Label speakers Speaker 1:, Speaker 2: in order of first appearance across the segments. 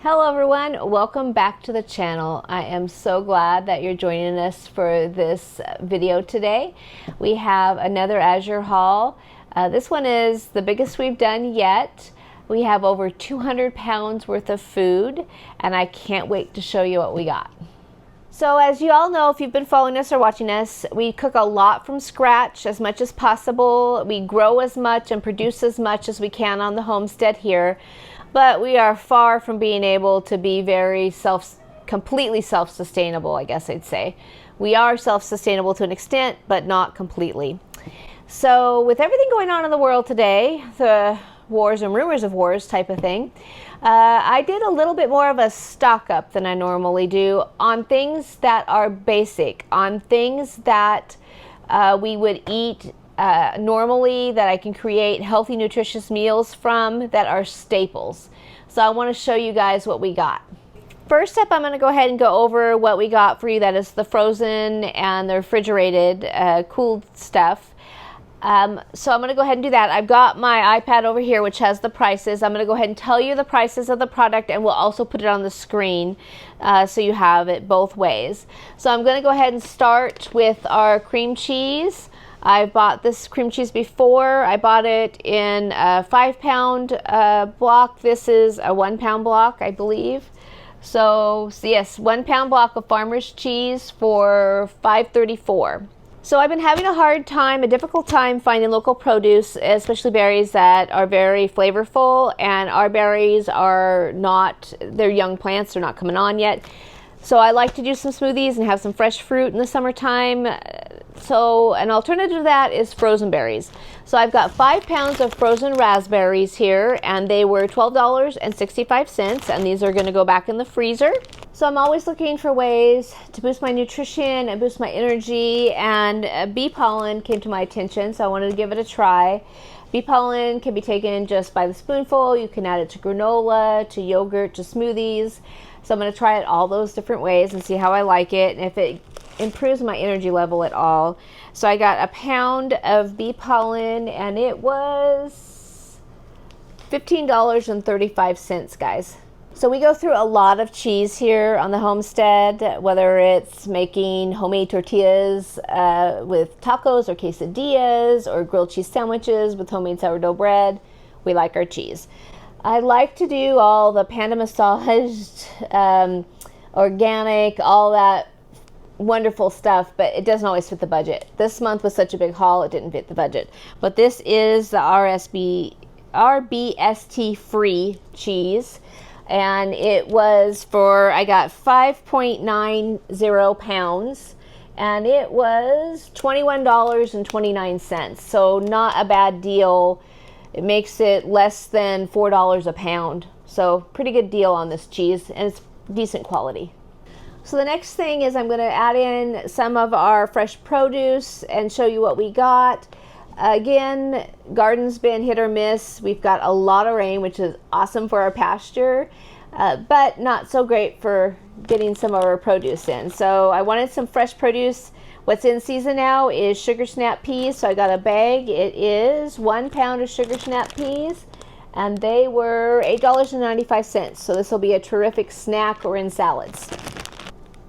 Speaker 1: Hello everyone, welcome back to the channel. I am so glad that you're joining us for this video today. We have another Azure haul. This one is the biggest we've done yet. We have over 200 pounds worth of food and I can't wait to show you what we got. So as you all know, if you've been following us or watching us, we cook a lot from scratch as much as possible. We grow as much and produce as much as we can on the homestead here. But we are far from being able to be completely self-sustainable, I guess I'd say. We are self-sustainable to an extent, but not completely. So with everything going on in the world today, the wars and rumors of wars type of thing, I did a little bit more of a stock up than I normally do on things that are basic, on things that we would eat normally, that I can create healthy, nutritious meals from that are staples. So I want to show you guys what we got. First up, I'm going to go ahead and go over what we got for you. That is the frozen and the refrigerated cooled stuff. So I'm going to go ahead and do that. I've got my iPad over here, which has the prices. I'm going to go ahead and tell you the prices of the product, and we'll also put it on the screen so you have it both ways. So I'm going to go ahead and start with our cream cheese. I've bought this cream cheese before. I bought it in a 5-pound block. This is a 1-pound block, I believe. So yes, 1-pound block of farmer's cheese for $5.34. So I've been having a difficult time finding local produce, especially berries that are very flavorful, and our berries are not, they're young plants, they're not coming on yet. So I like to do some smoothies and have some fresh fruit in the summertime. So an alternative to that is frozen berries. So I've got 5 pounds of frozen raspberries here, and they were $12.65, and these are going to go back in the freezer. So I'm always looking for ways to boost my nutrition and boost my energy, and bee pollen came to my attention, so I wanted to give it a try. Bee pollen can be taken just by the spoonful. You can add it to granola, to yogurt, to smoothies. So I'm going to try it all those different ways and see how I like it and if it improves my energy level at all. So I got a pound of bee pollen and it was $15.35, guys. So we go through a lot of cheese here on the homestead, whether it's making homemade tortillas with tacos or quesadillas or grilled cheese sandwiches with homemade sourdough bread. We like our cheese. I like to do all the panda massaged, organic, all that wonderful stuff, but it doesn't always fit the budget. This month was such a big haul, it didn't fit the budget. But this is the RBST free cheese, and it was I got 5.90 pounds, and it was $21.29. So not a bad deal. It makes it less than $4 a pound. So pretty good deal on this cheese, and it's decent quality. So the next thing is I'm going to add in some of our fresh produce and show you what we got. Again, garden's been hit or miss. We've got a lot of rain, which is awesome for our pasture, but not so great for getting some of our produce in. So I wanted some fresh produce. What's in season now is sugar snap peas, so I got a bag. It is 1 pound of sugar snap peas, and they were $8.95, so this will be a terrific snack or in salads.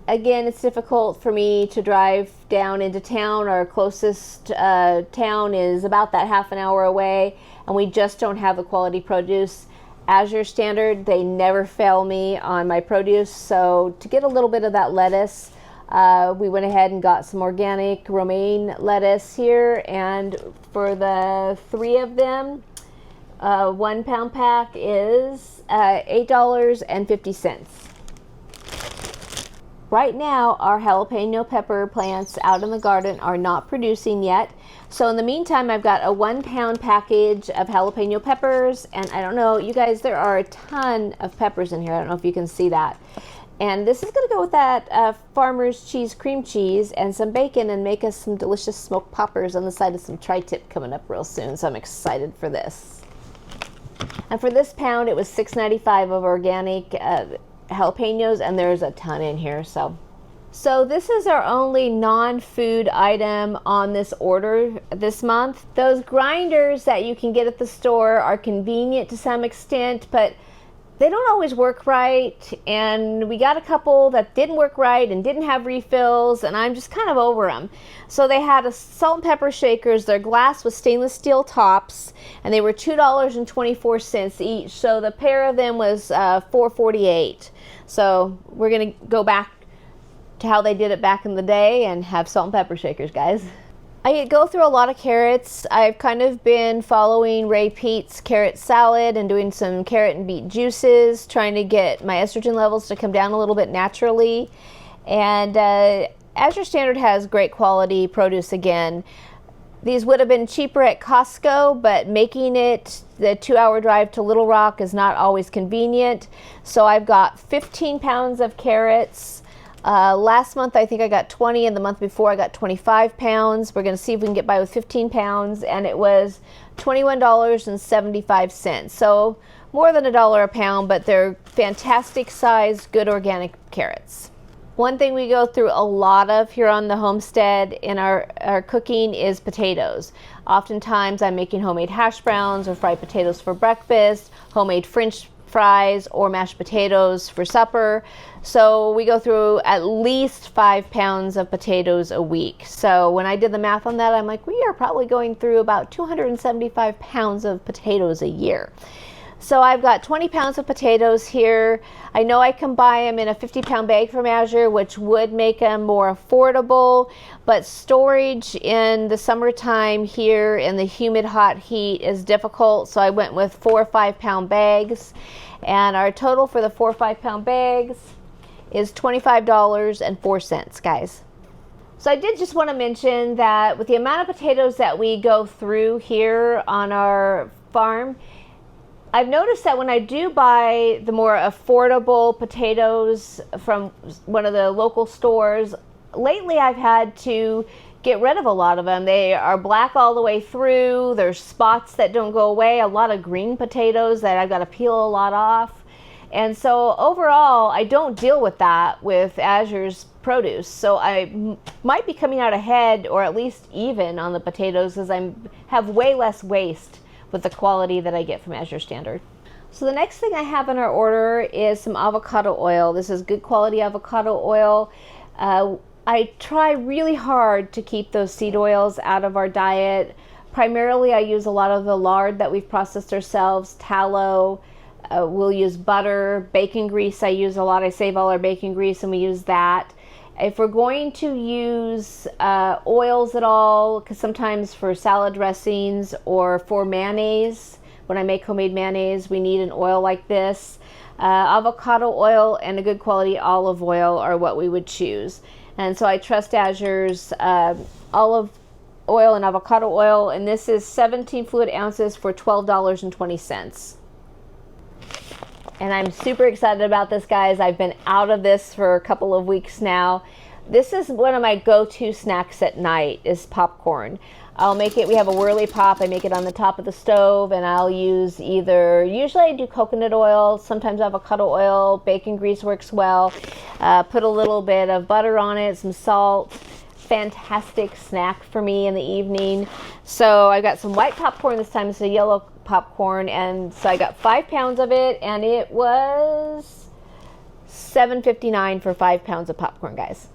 Speaker 1: Again, it's difficult for me to drive down into town. Our closest town is about that half an hour away, and we just don't have the quality produce. Azure Standard, they never fail me on my produce, so to get a little bit of that lettuce, we went ahead and got some organic romaine lettuce here, and for the 3 of them, 1 pound pack is $8.50. Right now, our jalapeno pepper plants out in the garden are not producing yet. So in the meantime, I've got a 1 pound package of jalapeno peppers, and I don't know, you guys, there are a ton of peppers in here. I don't know if you can see that. And this is going to go with that farmer's cheese cream cheese and some bacon and make us some delicious smoked poppers on the side of some tri-tip coming up real soon. So I'm excited for this. And for this pound, it was $6.95 of organic jalapenos, and there's a ton in here. So this is our only non-food item on this order this month. Those grinders that you can get at the store are convenient to some extent, but they don't always work right, and we got a couple that didn't work right and didn't have refills, and I'm just kind of over them. So they had a salt and pepper shakers. Their glass was stainless steel tops, and they were $2.24 each. So the pair of them was $4.48. So we're gonna go back to how they did it back in the day and have salt and pepper shakers, guys. I go through a lot of carrots. I've kind of been following Ray Pete's carrot salad and doing some carrot and beet juices, trying to get my estrogen levels to come down a little bit naturally. And Azure Standard has great quality produce again. These would have been cheaper at Costco, but making it the 2-hour drive to Little Rock is not always convenient. So I've got 15 pounds of carrots. Last month I think I got 20, and the month before I got 25 pounds. We're going to see if we can get by with 15 pounds, and it was $21.75. So more than $1 a pound, but they're fantastic size, good organic carrots. One thing we go through a lot of here on the homestead in our cooking is potatoes. Oftentimes I'm making homemade hash browns or fried potatoes for breakfast, homemade French fries or mashed potatoes for supper. So we go through at least 5 pounds of potatoes a week. So when I did the math on that, I'm like, we are probably going through about 275 pounds of potatoes a year. So I've got 20 pounds of potatoes here. I know I can buy them in a 50-pound bag from Azure, which would make them more affordable, but storage in the summertime here in the humid, hot heat is difficult, so I went with 4 or 5 pound bags, and our total for the 4 or 5 pound bags is $25.04, guys. So I did just want to mention that with the amount of potatoes that we go through here on our farm, I've noticed that when I do buy the more affordable potatoes from one of the local stores, lately I've had to get rid of a lot of them. They are black all the way through. There's spots that don't go away. A lot of green potatoes that I've got to peel a lot off. And so overall, I don't deal with that with Azure's produce. So I might be coming out ahead, or at least even on the potatoes, as I have way less waste with the quality that I get from Azure Standard. So the next thing I have in our order is some avocado oil. This is good quality avocado oil. I try really hard to keep those seed oils out of our diet. Primarily I use a lot of the lard that we've processed ourselves, tallow. We'll use butter, bacon grease I use a lot. I save all our bacon grease and we use that. If we're going to use oils at all, because sometimes for salad dressings or for mayonnaise, when I make homemade mayonnaise, we need an oil like this. Avocado oil and a good quality olive oil are what we would choose. And so I trust Azure's olive oil and avocado oil, and this is 17 fluid ounces for $12.20. And I'm super excited about this, guys. I've been out of this for a couple of weeks now. This is one of my go-to snacks at night is popcorn. I'll make it, we have a whirly pop, I make it on the top of the stove, and I'll use usually I do coconut oil, sometimes avocado oil, bacon grease works well. Put a little bit of butter on it, some salt. Fantastic snack for me in the evening. So I got some white popcorn this time. It's a yellow popcorn, and so I got 5 pounds of it, and it was $7.59 for 5 pounds of popcorn, guys.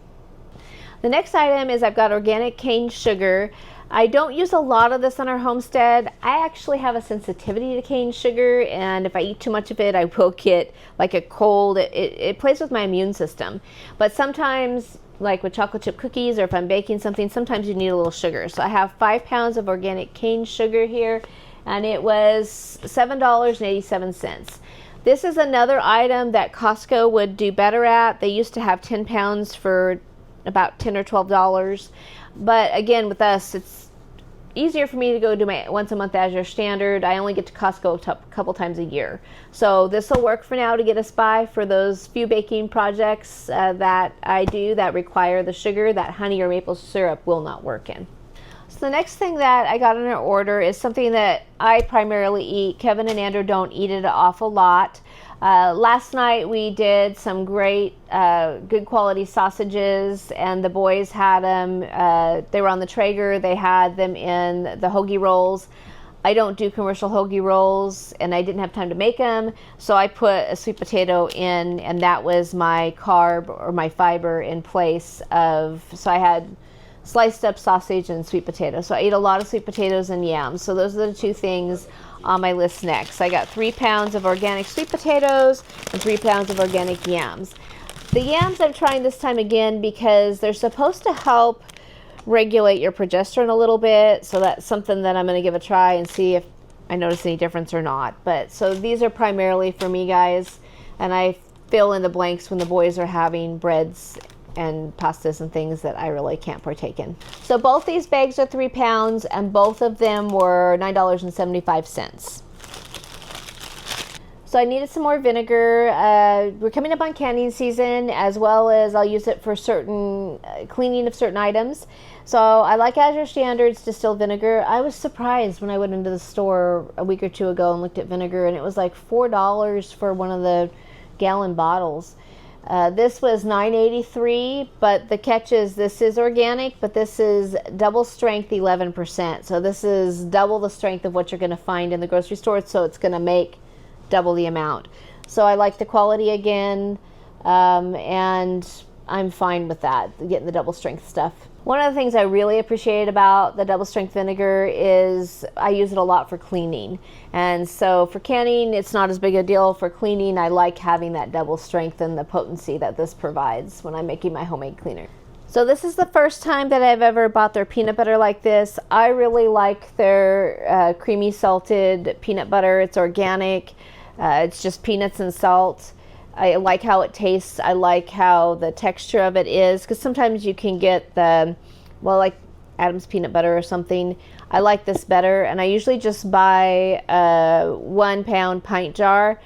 Speaker 1: The next item is I've got organic cane sugar. I don't use a lot of this on our homestead. I actually have a sensitivity to cane sugar, and if I eat too much of it, I will get like a cold. It plays with my immune system. But sometimes, like with chocolate chip cookies, or if I'm baking something, sometimes you need a little sugar. So I have 5 pounds of organic cane sugar here, and it was $7.87. This is another item that Costco would do better at. They used to have 10 pounds for about $10 or $12. But again, with us, it's easier for me to go do my once a month Azure Standard. I only get to Costco a couple times a year. So this will work for now to get us by for those few baking projects that I do that require the sugar that honey or maple syrup will not work in. So the next thing that I got in our order is something that I primarily eat. Kevin and Andrew don't eat it an awful lot. Last night we did some great good quality sausages, and the boys had them, they were on the Traeger, they had them in the hoagie rolls. I don't do commercial hoagie rolls, and I didn't have time to make them, so I put a sweet potato in, and that was my carb or my fiber in place of, so I had sliced up sausage and sweet potato. So I ate a lot of sweet potatoes and yams. So those are the two things on my list next. I got 3 pounds of organic sweet potatoes and 3 pounds of organic yams. The yams I'm trying this time again because they're supposed to help regulate your progesterone a little bit. So that's something that I'm going to give a try and see if I notice any difference or not. But so these are primarily for me, guys, and I fill in the blanks when the boys are having breads and pastas and things that I really can't partake in. So both these bags are 3 pounds, and both of them were $9.75. So I needed some more vinegar. We're coming up on canning season, as well as I'll use it for certain cleaning of certain items. So I like Azure Standard's distilled vinegar. I was surprised when I went into the store a week or two ago and looked at vinegar, and it was like $4 for one of the gallon bottles. This was $9.83, but the catch is this is organic, but this is double strength 11%. So this is double the strength of what you're going to find in the grocery store, so it's going to make double the amount. So I like the quality again, and I'm fine with that, getting the double strength stuff. One of the things I really appreciate about the double strength vinegar is I use it a lot for cleaning. And so for canning, it's not as big a deal. For cleaning, I like having that double strength and the potency that this provides when I'm making my homemade cleaner. So this is the first time that I've ever bought their peanut butter like this. I really like their creamy salted peanut butter. It's organic. It's just peanuts and salt. I like how it tastes. I like how the texture of it is, because sometimes you can get the, well, like Adam's peanut butter or something. I like this better, and I usually just buy a 1 pound pint jar.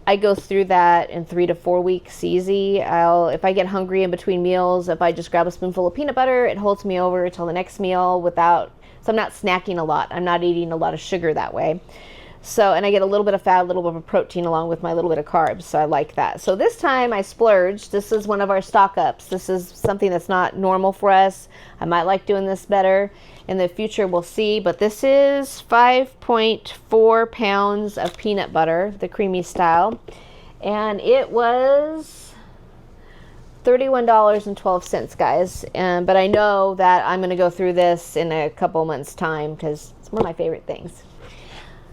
Speaker 1: I go through that in 3 to 4 weeks easy. If I get hungry in between meals, if I just grab a spoonful of peanut butter, it holds me over until the next meal so I'm not snacking a lot. I'm not eating a lot of sugar that way. So, and I get a little bit of fat, a little bit of protein along with my little bit of carbs. So I like that. So this time I splurged. This is one of our stock ups. This is something that's not normal for us. I might like doing this better in the future. We'll see. But this is 5.4 pounds of peanut butter, the creamy style. And it was $31.12, guys. But I know that I'm going to go through this in a couple months' time because it's one of my favorite things.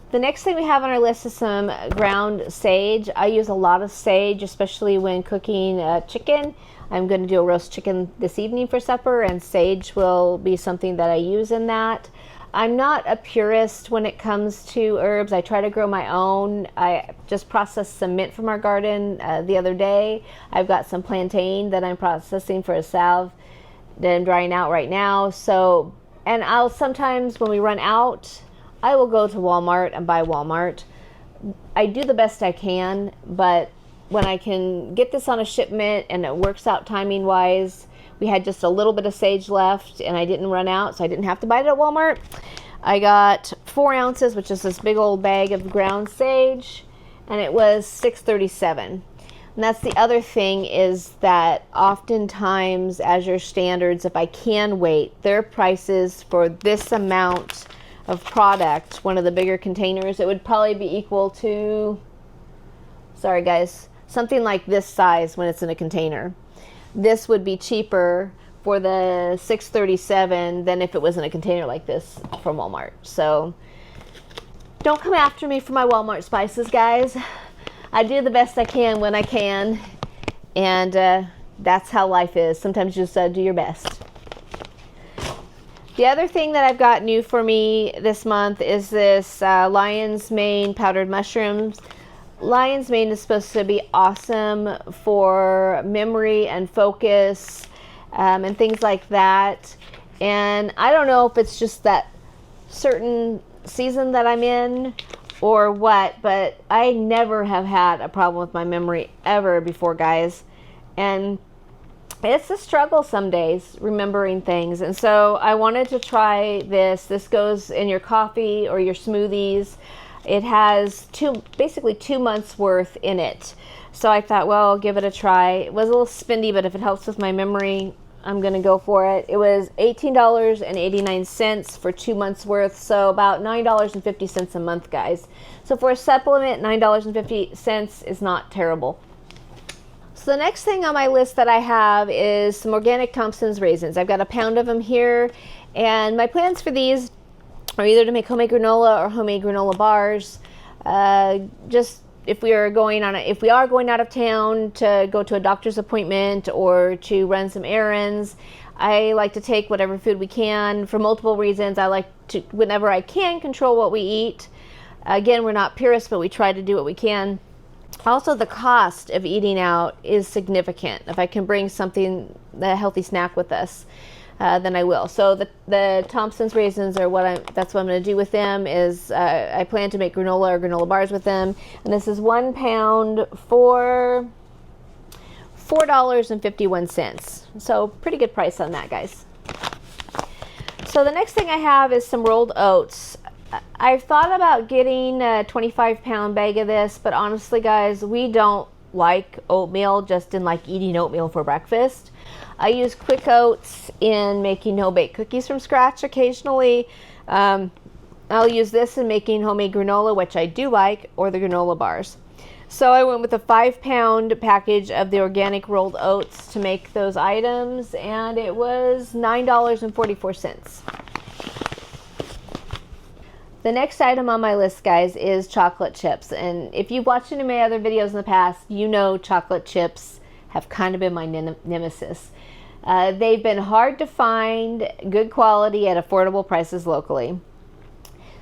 Speaker 1: The next thing we have on our list is some ground sage. I use a lot of sage, especially when cooking chicken. I'm going to do a roast chicken this evening for supper, and sage will be something that I use in that. I'm not a purist when it comes to herbs. I try to grow my own. I just processed some mint from our garden the other day. I've got some plantain that I'm processing for a salve that I'm drying out right now. So, and I'll sometimes, when we run out, I will go to Walmart and buy Walmart. I do the best I can, but when I can get this on a shipment and it works out timing wise, we had just a little bit of sage left and I didn't run out, so I didn't have to buy it at Walmart. I got 4 ounces, which is this big old bag of ground sage, and it was $6.37. And that's the other thing, is that oftentimes Azure Standards, if I can wait, their prices for this amount of product, one of the bigger containers, it would probably be equal to, sorry guys, something like this size when it's in a container. This would be cheaper for the $6.37 than if it was in a container like this from Walmart. So don't come after me for my Walmart spices, guys. I do the best I can when I can, and that's how life is. Sometimes you just do your best. The other thing that I've got new for me this month is this lion's mane powdered mushrooms. Lion's mane is supposed to be awesome for memory and focus and things like that. And I don't know if it's just that certain season that I'm in or what, but I never have had a problem with my memory ever before, guys. And it's a struggle some days remembering things, and so I wanted to try this. This goes in your coffee or your smoothies. It has basically 2 months worth in it. So I thought, well, I'll give it a try. It was a little spendy, but if it helps with my memory, I'm gonna go for it. It was $18.89 for 2 months worth, so about $9.50 a month, guys. So for a supplement, $9.50 is not terrible. So the next thing on my list that I have is some organic Thompson's raisins. I've got a pound of them here, and my plans for these are either to make homemade granola or homemade granola bars. Just if we are going out of town to go to a doctor's appointment or to run some errands, I like to take whatever food we can for multiple reasons. I like to, whenever I can, control what we eat. Again, we're not purists, but we try to do what we can. Also, the cost of eating out is significant. If I can bring something, a healthy snack with us, then I will. So the Thompson's raisins are that's what I'm going to do with them. Is I plan to make granola or granola bars with them, and this is 1 pound for $4.51. So pretty good price on that, guys. So the next thing I have is some rolled oats. I've thought about getting a 25-pound bag of this, but honestly, guys, we don't like oatmeal just in like eating oatmeal for breakfast. I use quick oats in making no-bake cookies from scratch occasionally. I'll use this in making homemade granola, which I do like, or the granola bars. So I went with a 5-pound package of the organic rolled oats to make those items, and it was $9.44. The next item on my list, guys, is chocolate chips. And if you've watched any of my other videos in the past, you know chocolate chips have kind of been my nemesis. They've been hard to find, good quality at affordable prices locally.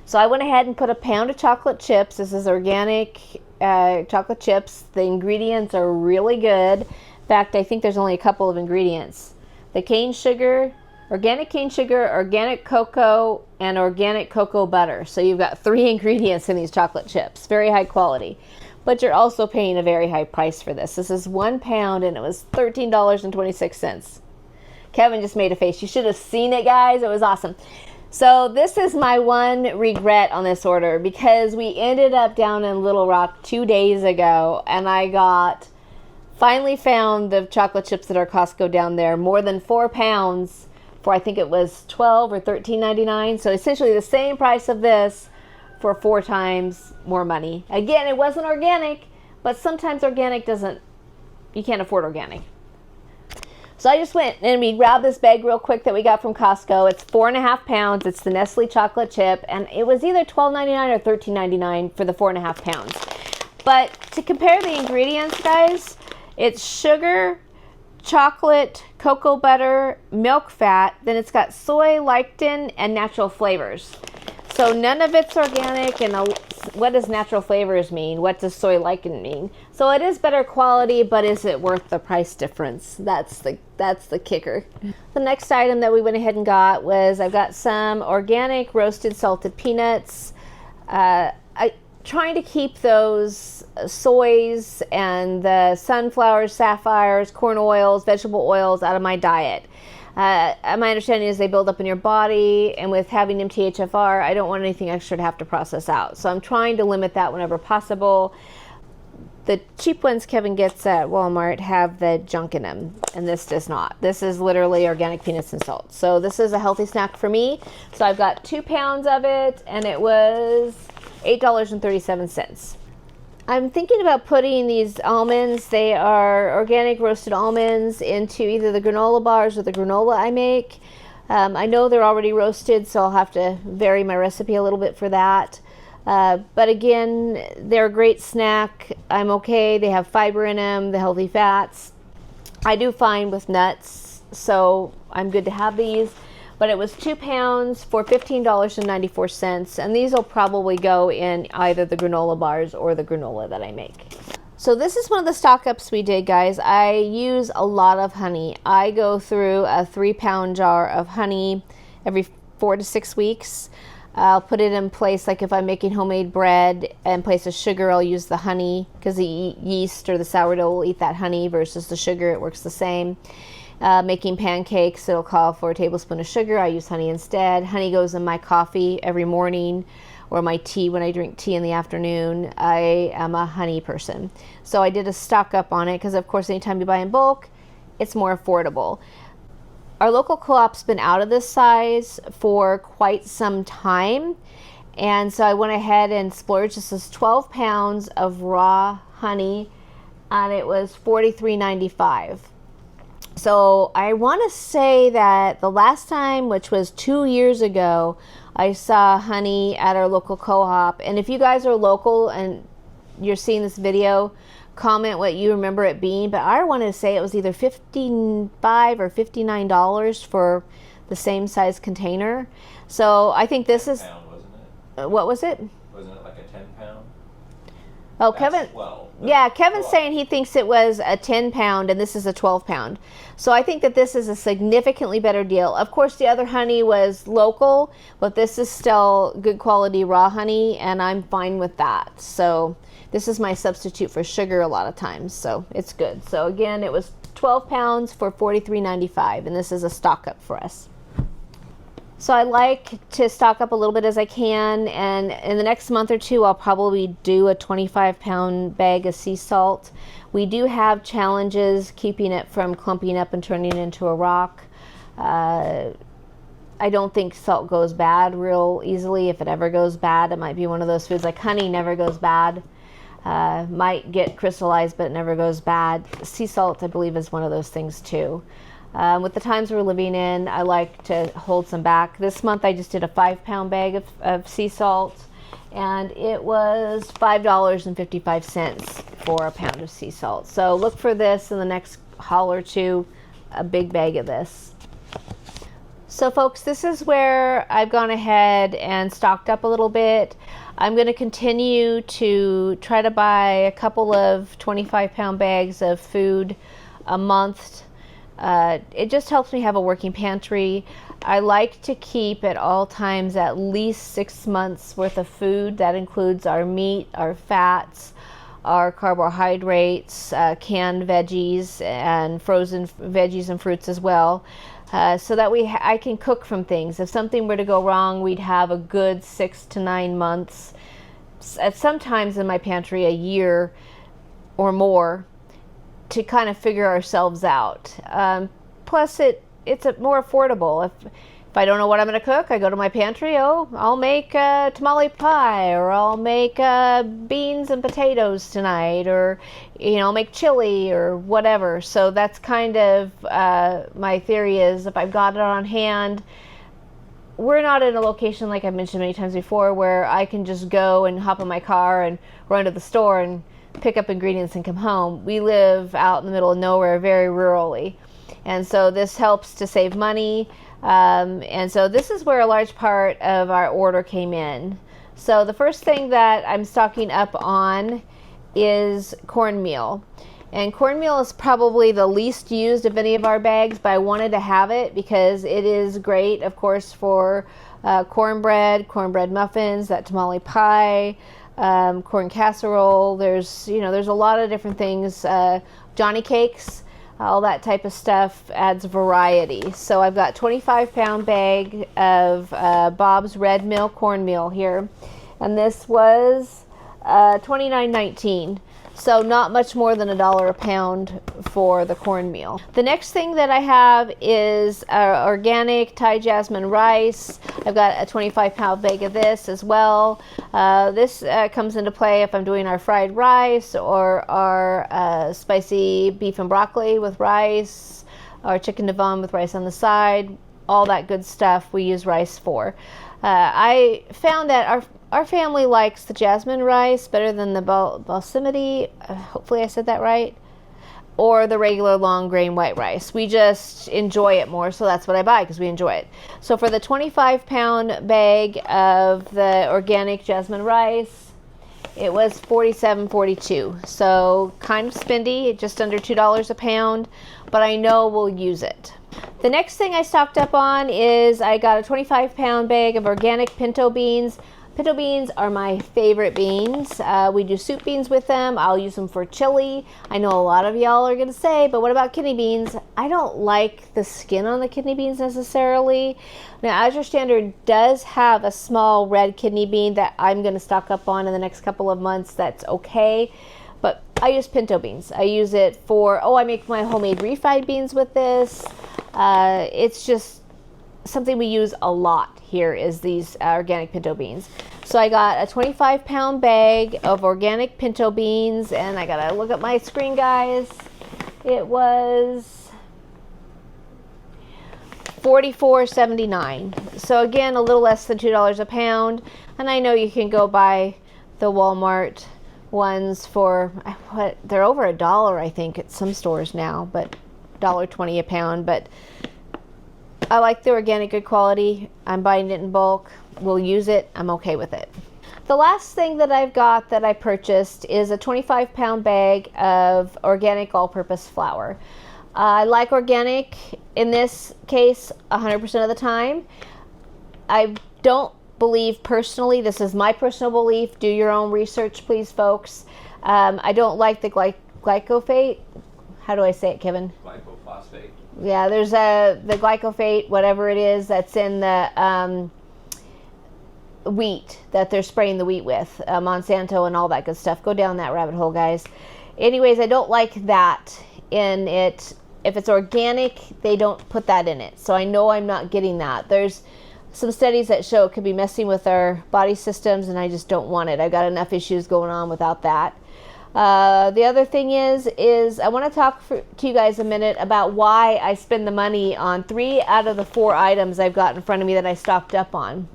Speaker 1: So I went ahead and put a pound of chocolate chips. This is organic chocolate chips. The ingredients are really good. In fact, I think there's only a couple of ingredients. The cane sugar, organic cane sugar, organic cocoa, and organic cocoa butter. So you've got 3 ingredients in these chocolate chips. Very high quality. But you're also paying a very high price for this. This is 1 pound, and it was $13.26. Kevin just made a face. You should have seen it, guys. It was awesome. So this is my one regret on this order, because we ended up down in Little Rock 2 days ago, and I finally found the chocolate chips at our Costco down there, more than 4 pounds for, I think it was $12 or $13.99. So essentially the same price of this for 4 times more money. Again, it wasn't organic, but sometimes organic you can't afford organic. So I just went and we grabbed this bag real quick that we got from Costco. It's 4.5 pounds. It's the Nestle chocolate chip, and it was either $12.99 or $13.99 for the 4.5 pounds. But to compare the ingredients, guys, it's sugar, chocolate, cocoa butter, milk fat, then it's got soy, lectin, and natural flavors. So none of it's organic, and what does natural flavors mean? What does soy lectin mean? So it is better quality, but is it worth the price difference? That's the kicker. The next item that we went ahead and got was, I've got some organic roasted salted peanuts. Trying to keep those soys and the sunflowers, sapphires, corn oils, vegetable oils out of my diet. My understanding is they build up in your body, and with having MTHFR, I don't want anything extra to have to process out. So I'm trying to limit that whenever possible. The cheap ones Kevin gets at Walmart have the junk in them, and this does not. This is literally organic peanuts and salt. So this is a healthy snack for me. So I've got 2 pounds of it, and it was $8.37. I'm thinking about putting these almonds, they are organic roasted almonds, into either the granola bars or the granola I make. I know they're already roasted, so I'll have to vary my recipe a little bit for that. But again, they're a great snack. I'm okay. They have fiber in them, the healthy fats. I do fine with nuts, so I'm good to have these. But it was 2 pounds for $15.94, and these will probably go in either the granola bars or the granola that I make. So this is one of the stock ups we did, guys. I use a lot of honey. I go through a 3-pound jar of honey every 4 to 6 weeks. I'll put it in place, like if I'm making homemade bread, in place of sugar, I'll use the honey, because the yeast or the sourdough will eat that honey versus the sugar. It works the same. Making pancakes, it'll call for a tablespoon of sugar. I use honey instead. Honey goes in my coffee every morning, or my tea when I drink tea in the afternoon. I am a honey person. So I did a stock up on it, because of course anytime you buy in bulk, it's more affordable. our local co-op's been out of this size for quite some time. And so I went ahead and splurged. This is 12 pounds of raw honey, and it was $43.95. So I want to say that the last time, which was 2 years ago, I saw honey at our local co-op. And if you guys are local and you're seeing this video, comment what you remember it being. But I want to say it was either $55 or $59 for the same size container. So I think this is... What was it?
Speaker 2: Wasn't it like a 10 pound?
Speaker 1: Oh, Kevin. Yeah, Kevin's saying he thinks it was a 10 pound and this is a 12 pound. So I think that this is a significantly better deal. Of course, the other honey was local, but this is still good quality raw honey, and I'm fine with that. So this is my substitute for sugar a lot of times, so it's good. So again, it was 12 pounds for $43.95, and this is a stock up for us. So I like to stock up a little bit as I can, and in the next month or two I'll probably do a 25-pound bag of sea salt. We do have challenges keeping it from clumping up and turning into a rock. I don't think salt goes bad real easily. If it ever goes bad, it might be one of those foods like honey never goes bad. Might get crystallized, but it never goes bad. Sea salt, I believe, is one of those things too. With the times we're living in, I like to hold some back. This month I just did a 5-pound bag of sea salt, and it was $5.55 for a pound of sea salt. So look for this in the next haul or two, a big bag of this. So folks, this is where I've gone ahead and stocked up a little bit. I'm going to continue to try to buy a couple of 25-pound bags of food a month. It just helps me have a working pantry. I like to keep at all times at least 6 months worth of food. That includes our meat, our fats, our carbohydrates, canned veggies, and frozen veggies and fruits as well. So that I can cook from things. If something were to go wrong, we'd have a good 6 to 9 months, at sometimes in my pantry a year or more, to kind of figure ourselves out. Plus it's more affordable. If I don't know what I'm going to cook, I go to my pantry. I'll make tamale pie, or I'll make beans and potatoes tonight, or I'll make chili or whatever. So that's kind of my theory is if I've got it on hand. We're not in a location, like I've mentioned many times before, where I can just go and hop in my car and run to the store and pick up ingredients and come home. We live out in the middle of nowhere, very rurally, and so this helps to save money. And so this is where a large part of our order came in. So the first thing that I'm stocking up on is cornmeal. And cornmeal is probably the least used of any of our bags, but I wanted to have it because it is great, of course, for cornbread muffins, that tamale pie, corn casserole. There's a lot of different things. Johnny cakes, all that type of stuff adds variety. So I've got 25-pound bag of Bob's Red Mill cornmeal here, and this was $29.19. So not much more than $1 a pound for the cornmeal. The next thing that I have is organic Thai jasmine rice. I've got a 25-pound bag of this as well. This comes into play if I'm doing our fried rice, or our spicy beef and broccoli with rice, or chicken devon with rice on the side. All that good stuff we use rice for. I found that our family likes the jasmine rice better than the basmati, hopefully I said that right, or the regular long grain white rice. We just enjoy it more, so that's what I buy because we enjoy it. So for the 25-pound bag of the organic jasmine rice, it was $47.42. So kind of spendy, just under $2 a pound, but I know we'll use it. The next thing I stocked up on is I got a 25-pound bag of organic pinto beans. Pinto beans are my favorite beans. We do soup beans with them. I'll use them for chili. I know a lot of y'all are going to say, but what about kidney beans? I don't like the skin on the kidney beans necessarily. Now, Azure Standard does have a small red kidney bean that I'm going to stock up on in the next couple of months. That's okay. But I use pinto beans. I use it for, I make my homemade refried beans with this. It's just something we use a lot here is these organic pinto beans. So I got a 25-pound bag of organic pinto beans, and I gotta look at my screen, guys. It was $44.79. So again, a little less than $2 a pound. And I know you can go buy the Walmart ones for what, they're over $1, I think, at some stores now, but $1.20 a pound. But I like the organic, good quality. I'm buying it in bulk. We'll use it. I'm okay with it. The last thing that I've got that I purchased is a 25-pound bag of organic all-purpose flour. I like organic in this case 100% of the time. I don't believe personally, this is my personal belief, do your own research please, folks. I don't like the glyphosate. How do I say it, Kevin?
Speaker 2: Glyphosate.
Speaker 1: Yeah, there's the glyphosate, whatever it is, that's in the wheat that they're spraying the wheat with, Monsanto and all that good stuff. Go down that rabbit hole, guys. Anyways, I don't like that in it. If it's organic, they don't put that in it. So I know I'm not getting that. There's some studies that show it could be messing with our body systems, and I just don't want it. I've got enough issues going on without that. The other thing is I want to talk to you guys a minute about why I spend the money on 3 out of the 4 items I've got in front of me that I stocked up on.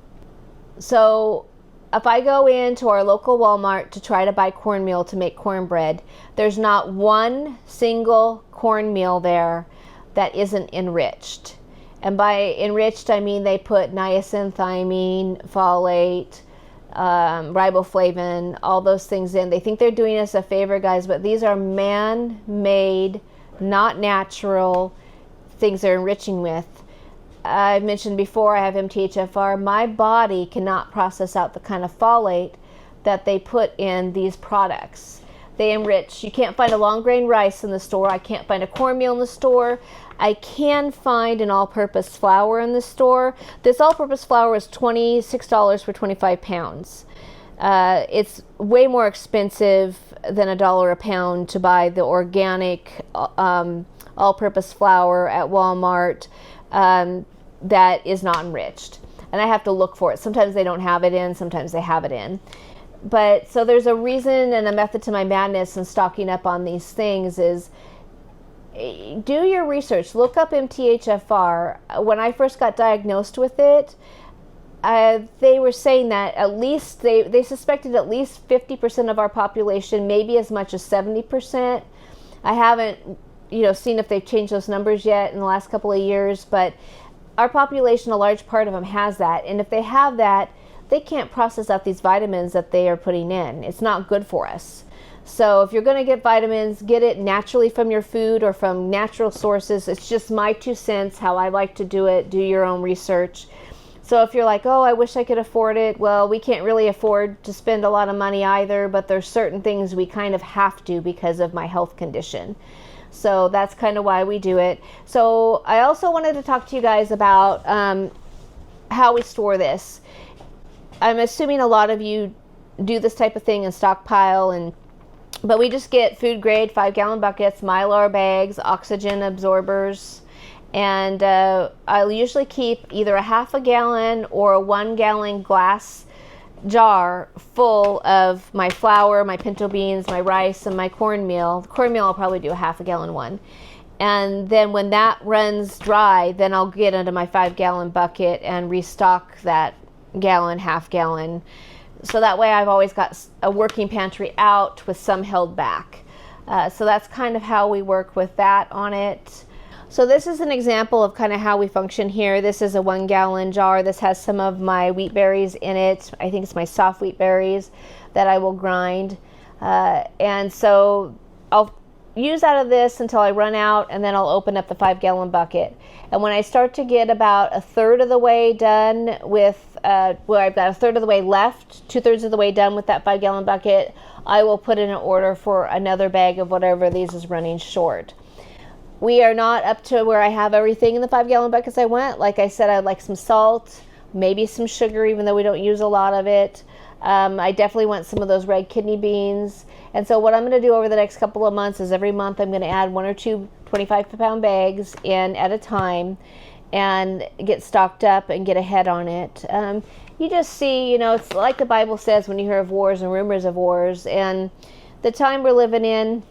Speaker 1: So if I go into our local Walmart to try to buy cornmeal to make cornbread, there's not one single cornmeal there that isn't enriched. And by enriched, I mean they put niacin, thiamine, folate, riboflavin, all those things in. They think they're doing us a favor, guys, but these are man-made, not natural things they're enriching with. I've mentioned before, I have MTHFR. My body cannot process out the kind of folate that they put in these products. They enrich. You can't find a long grain rice in the store. I can't find a cornmeal in the store. I can find an all-purpose flour in the store. This all-purpose flour is $26 for 25 pounds. It's way more expensive than $1 a pound to buy the organic all-purpose flour at Walmart that is not enriched. And I have to look for it. Sometimes they don't have it in, sometimes they have it in. But so there's a reason and a method to my madness in stocking up on these things is do your research. Look up MTHFR. When I first got diagnosed with it, they were saying that at least they suspected at least 50% of our population, maybe as much as 70%. I haven't seen if they've changed those numbers yet in the last couple of years, but our population, a large part of them has that. And if they have that, they can't process out these vitamins that they are putting in. It's not good for us. So if you're going to get vitamins, get it naturally from your food or from natural sources. It's just my 2 cents, how I like to do it. Do your own research. So if you're like, oh, I wish I could afford it. Well, we can't really afford to spend a lot of money either, but there's certain things we kind of have to because of my health condition. So that's kind of why we do it. So I also wanted to talk to you guys about how we store this. I'm assuming a lot of you do this type of thing and stockpile, but we just get food grade 5-gallon buckets, Mylar bags, oxygen absorbers, and I'll usually keep either a half a gallon or a 1-gallon glass jar full of my flour, my pinto beans, my rice, and my cornmeal. Cornmeal I'll probably do a half a gallon one. And then when that runs dry, then I'll get into my 5-gallon bucket and restock that gallon, half gallon. So that way I've always got a working pantry out with some held back. So that's kind of how we work with that on it. So this is an example of kind of how we function here. This is a 1-gallon jar. This has some of my wheat berries in it. I think it's my soft wheat berries that I will grind. And so I'll use out of this until I run out, and then I'll open up the 5-gallon bucket. And when I start to get about a third of the way done with, I've got a third of the way left, 2/3 of the way done with that 5-gallon bucket, I will put in an order for another bag of whatever these is running short. We are not up to where I have everything in the 5-gallon buckets I want. Like I said, I'd like some salt, maybe some sugar, even though we don't use a lot of it. I definitely want some of those red kidney beans. And so what I'm going to do over the next couple of months is every month I'm going to add 1 or 2 25-pound bags in at a time and get stocked up and get ahead on it. You just see, it's like the Bible says when you hear of wars and rumors of wars, and the time we're living in,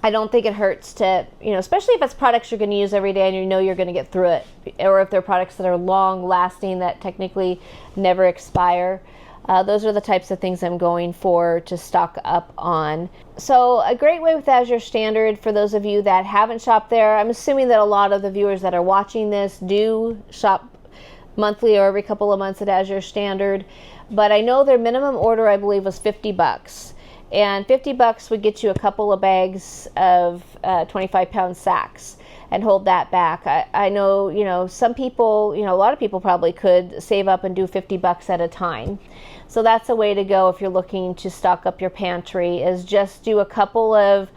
Speaker 1: I don't think it hurts to, especially if it's products you're going to use every day and you're going to get through it, or if they're products that are long lasting that technically never expire. Those are the types of things I'm going for to stock up on. So a great way with Azure Standard, for those of you that haven't shopped there, I'm assuming that a lot of the viewers that are watching this do shop monthly or every couple of months at Azure Standard, but I know their minimum order, I believe, was $50. And $50 would get you a couple of bags of 25-pound sacks and hold that back. I know, some people, a lot of people probably could save up and do $50 at a time. So that's a way to go if you're looking to stock up your pantry, is just do a couple of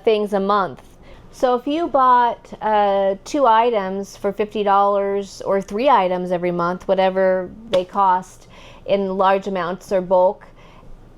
Speaker 1: things a month. So if you bought 2 items for $50 or 3 items every month, whatever they cost in large amounts or bulk,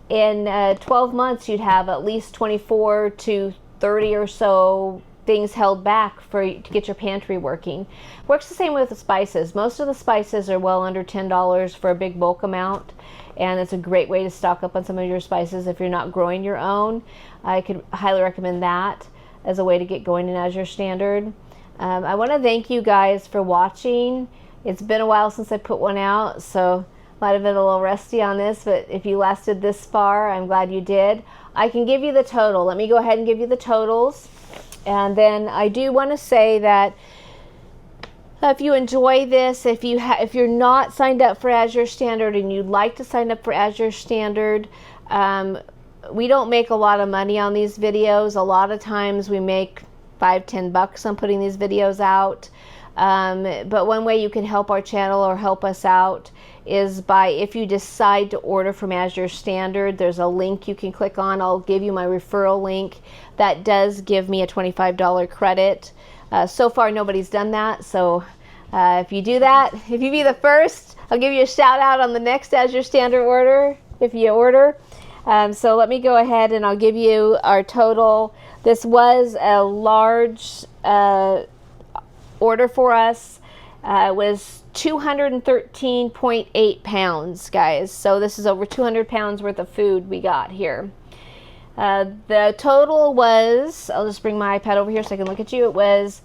Speaker 1: in 12 months you'd have at least 24 to 30 or so things held back to get your pantry working. Works the same with the spices. Most of the spices are well under $10 for a big bulk amount, and it's a great way to stock up on some of your spices if you're not growing your own. I could highly recommend that as a way to get going in Azure Standard. I want to thank you guys for watching. It's been a while since I put one out, so might have been a little rusty on this, but if you lasted this far, I'm glad you did. I can give you the total. Let me go ahead and give you the totals. And then I do want to say that if you enjoy this, if you're not signed up for Azure Standard and you'd like to sign up for Azure Standard, we don't make a lot of money on these videos. A lot of times we make $5-10 on putting these videos out. But one way you can help our channel or help us out is by, if you decide to order from Azure Standard, there's a link you can click on. I'll give you my referral link. That does give me a $25 credit. So far nobody's done that, so if you do that, if you be the first, I'll give you a shout out on the next Azure Standard order if you order. So let me go ahead and I'll give you our total. This was a large order for us. It was 213.8 pounds, guys. So this is over 200 pounds worth of food we got here. The total was, I'll just bring my iPad over here so I can look at you. It was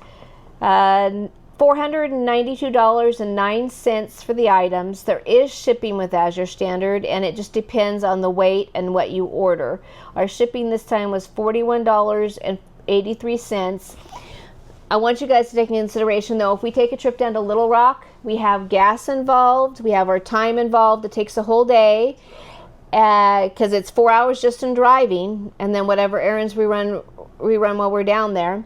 Speaker 1: $492.09 for the items. There is shipping with Azure Standard, and it just depends on the weight and what you order. Our shipping this time was $41.83. I want you guys to take into consideration, though, if we take a trip down to Little Rock, we have gas involved, we have our time involved. It takes a whole day because it's 4 hours just in driving, and then whatever errands we run while we're down there.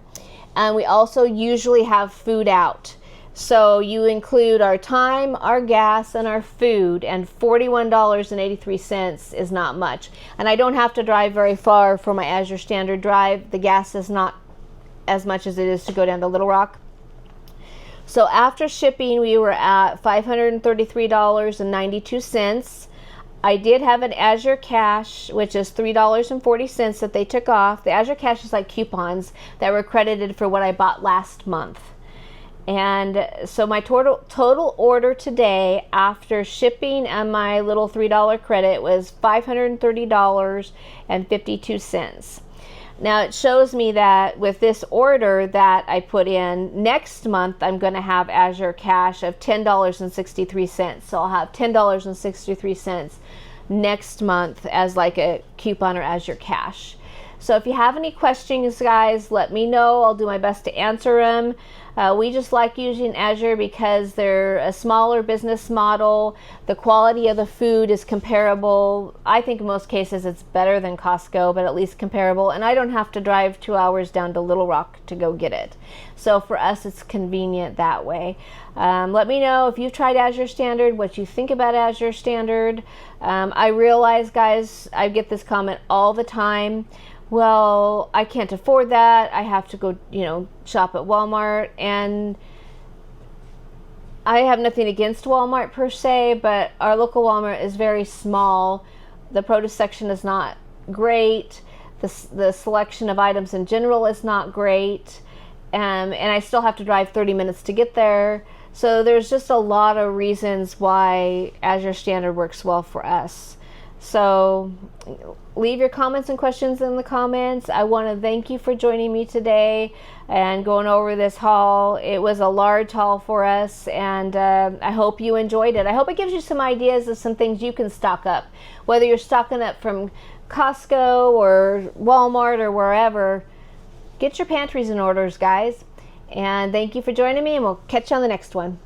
Speaker 1: And we also usually have food out. So you include our time, our gas, and our food, and $41.83 is not much. And I don't have to drive very far for my Azure Standard drive. The gas is not as much as it is to go down to Little Rock. So after shipping, we were at $533.92. I did have an Azure Cash, which is $3.40 that they took off. The Azure Cash is like coupons that were credited for what I bought last month. And so my total order today, after shipping and my little $3 credit, was $530.52. Now it shows me that with this order that I put in, next month I'm going to have Azure Cash of $10.63. So I'll have $10.63 next month as like a coupon or Azure Cash. So if you have any questions, guys, let me know. I'll do my best to answer them. We just like using Azure because they're a smaller business model. The quality of the food is comparable. I think in most cases it's better than Costco, but at least comparable. And I don't have to drive 2 hours down to Little Rock to go get it. So for us, it's convenient that way. Let me know if you've tried Azure Standard, what you think about Azure Standard. I realize, guys, I get this comment all the time. Well, I can't afford that. I have to go, shop at Walmart. And I have nothing against Walmart per se, but our local Walmart is very small. The produce section is not great. The selection of items in general is not great. and I still have to drive 30 minutes to get there. So there's just a lot of reasons why Azure Standard works well for us. So leave your comments and questions in the comments. I want to thank you for joining me today and going over this haul. It was a large haul for us, and I hope you enjoyed it. I hope it gives you some ideas of some things you can stock up, whether you're stocking up from Costco or Walmart or wherever. Get your pantries in orders, guys. And thank you for joining me, and we'll catch you on the next one.